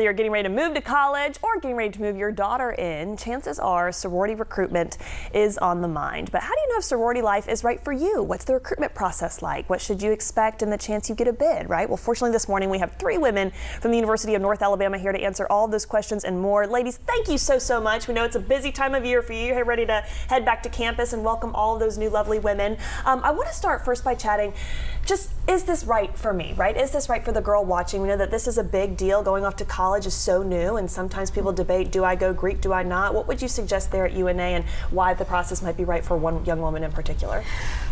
whether you're getting ready to move to college or getting ready to move your daughter in, chances are sorority recruitment is on the mind. But how do you know if sorority life is right for you? What's the recruitment process like? What should you expect in the chance you get a bid, right? Well, fortunately this morning we have 3 women from the University of North Alabama here to answer all of those questions and more. Ladies, thank you so much. We know it's a busy time of year for you. You're ready to head back to campus and welcome all of those new lovely women. I want to start first by chatting, just is this right for me, right? Is this right for the girl watching? We know that this is a big deal. Going off to college is so new, and sometimes people debate, do I go Greek, do I not? What would you suggest there at UNA and why the process might be right for one young woman in particular?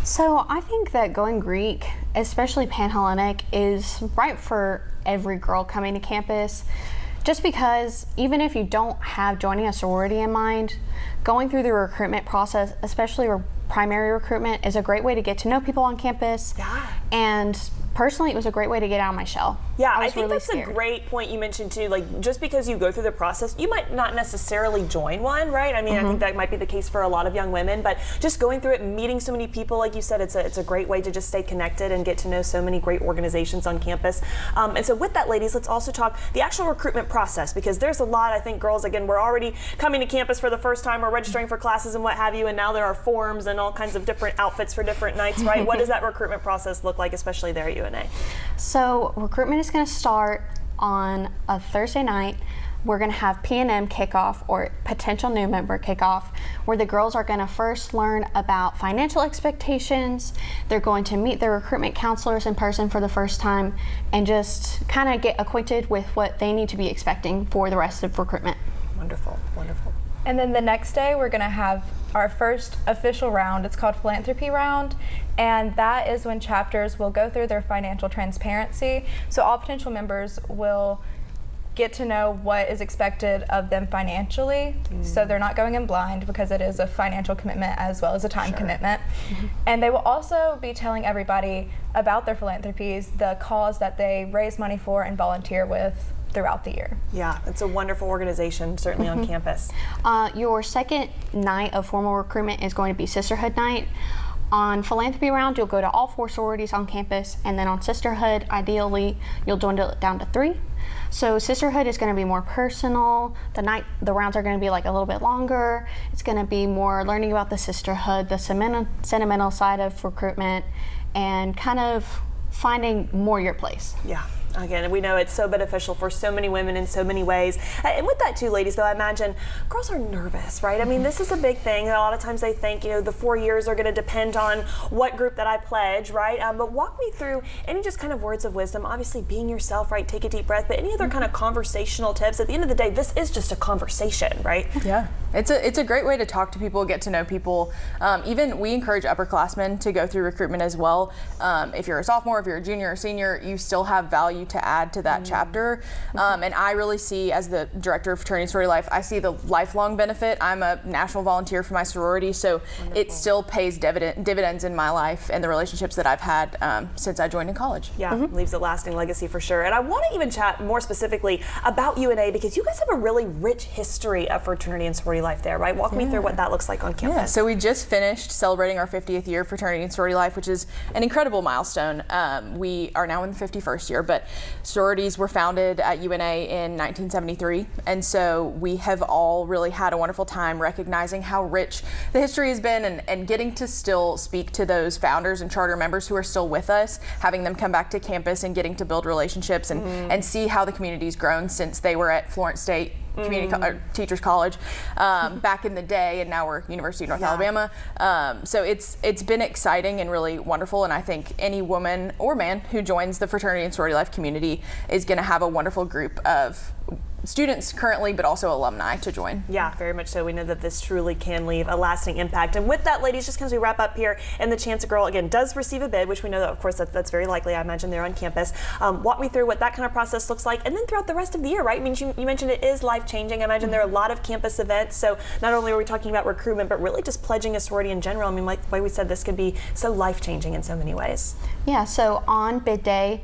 So I think that going Greek, especially Panhellenic, is right for every girl coming to campus. Just because even if you don't have joining a sorority in mind, going through the recruitment process, especially primary recruitment, is a great way to get to know people on campus. Yeah. And personally, it was a great way to get out of my shell. Yeah, I think really that's scared. a great point you mentioned too. Like, just because you go through the process, you might not necessarily join one, right? I mean, I think that might be the case for a lot of young women, but just going through it and meeting so many people, like you said, it's a great way to just stay connected and get to know so many great organizations on campus. And so with that, ladies, let's also talk the actual recruitment process, because there's a lot, I think girls, again, we're already coming to campus for the first time, we're registering for classes and what have you, and now there are forms and all kinds of different outfits for different nights, right? What does that recruitment process look like, especially there at UNA? So recruitment is going to start on a Thursday night. We're going to have P&M kickoff, or potential new member kickoff, where the girls are going to first learn about financial expectations. They're going to meet their recruitment counselors in person for the first time and just kind of get acquainted with what they need to be expecting for the rest of recruitment. Wonderful, wonderful. And then the next day we're going to have our first official round. It's called Philanthropy Round, and that is when chapters will go through their financial transparency. So all potential members will get to know what is expected of them financially, so they're not going in blind, because it is a financial commitment as well as a time commitment. And they will also be telling everybody about their philanthropies, the cause that they raise money for and volunteer with throughout the year. Yeah, it's a wonderful organization, certainly on campus. Your second night of formal recruitment is going to be Sisterhood Night. On Philanthropy Round, you'll go to all 4 sororities on campus, and then on Sisterhood, ideally, you'll dwindle it down to 3. So Sisterhood is going to be more personal. The rounds are going to be like a little bit longer. It's going to be more learning about the sisterhood, the sentimental side of recruitment, and kind of finding more your place. Yeah. Again, we know it's so beneficial for so many women in so many ways. And with that too, ladies, though, I imagine girls are nervous, right? I mean, this is a big thing. A lot of times they think, the 4 years are going to depend on what group that I pledge, right? But walk me through any just kind of words of wisdom. Obviously, being yourself, right? Take a deep breath. But any other kind of conversational tips? At the end of the day, this is just a conversation, right? Yeah, it's a great way to talk to people, get to know people. Even we encourage upperclassmen to go through recruitment as well. If you're a sophomore, if you're a junior or senior, you still have value to add to that chapter. And I really see, as the director of fraternity and sorority life, I see the lifelong benefit. I'm a national volunteer for my sorority, so it still pays dividends in my life and the relationships that I've had since I joined in college. Yeah, leaves a lasting legacy for sure. And I want to even chat more specifically about UNA, because you guys have a really rich history of fraternity and sorority life there, right? Walk me through what that looks like on campus. Yeah, so we just finished celebrating our 50th year of fraternity and sorority life, which is an incredible milestone. We are now in the 51st year, but sororities were founded at UNA in 1973, and so we have all really had a wonderful time recognizing how rich the history has been, and getting to still speak to those founders and charter members who are still with us, having them come back to campus and getting to build relationships and see how the community's grown since they were at Florence State Teachers College back in the day, and now we're University of North Alabama. So it's been exciting and really wonderful, and I think any woman or man who joins the fraternity and sorority life community is going to have a wonderful group of students currently, but also alumni to join. Yeah, very much so. We know that this truly can leave a lasting impact. And with that, ladies, just as we wrap up here, and the chance a girl, again, does receive a bid, which we know that, of course, that's very likely. I imagine they're on campus. Walk me through what that kind of process looks like, and then throughout the rest of the year, right? I mean, you mentioned it is life-changing. I imagine there are a lot of campus events, so not only are we talking about recruitment, but really just pledging a sorority in general. I mean, like we said, this could be so life-changing in so many ways. Yeah, so on bid day,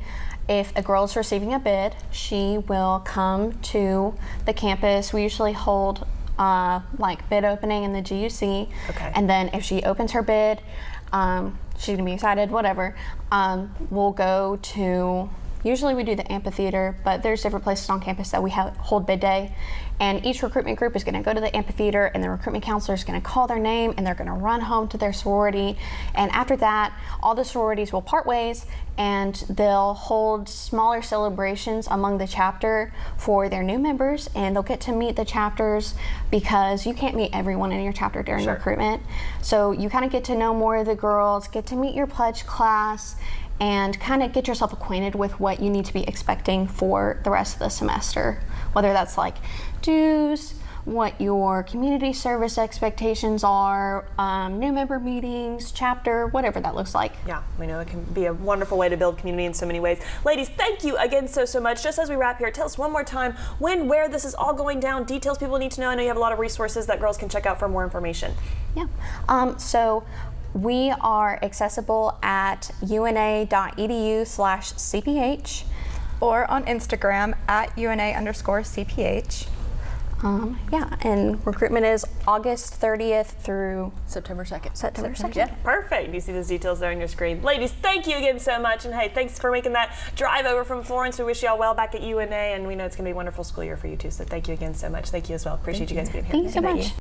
if a girl is receiving a bid, she will come to the campus. We usually hold like bid opening in the GUC. Okay. And then if she opens her bid, she's gonna be excited, whatever. We'll go to Usually we do the amphitheater, but there's different places on campus that we hold bid day. And each recruitment group is going to go to the amphitheater, and the recruitment counselor is going to call their name, and they're going to run home to their sorority. And after that, all the sororities will part ways, and they'll hold smaller celebrations among the chapter for their new members, and they'll get to meet the chapters because you can't meet everyone in your chapter during recruitment. So you kind of get to know more of the girls, get to meet your pledge class, and kind of get yourself acquainted with what you need to be expecting for the rest of the semester, whether that's like dues, what your community service expectations are, new member meetings, chapter, whatever that looks like. Yeah, we know it can be a wonderful way to build community in so many ways. Ladies, thank you again so much. Just as we wrap here, tell us one more time when, where this is all going down, details people need to know. I know you have a lot of resources that girls can check out for more information. Yeah, so we are accessible at una.edu/CPH. Or on Instagram at UNA_CPH. Yeah, and recruitment is August 30th through September 2nd. September 2nd. Yeah, perfect. You see those details there on your screen. Ladies, thank you again so much. And hey, thanks for making that drive over from Florence. We wish you all well back at UNA, and we know it's going to be a wonderful school year for you too. So thank you again so much. Thank you as well. Appreciate you guys being here. Thank you so much.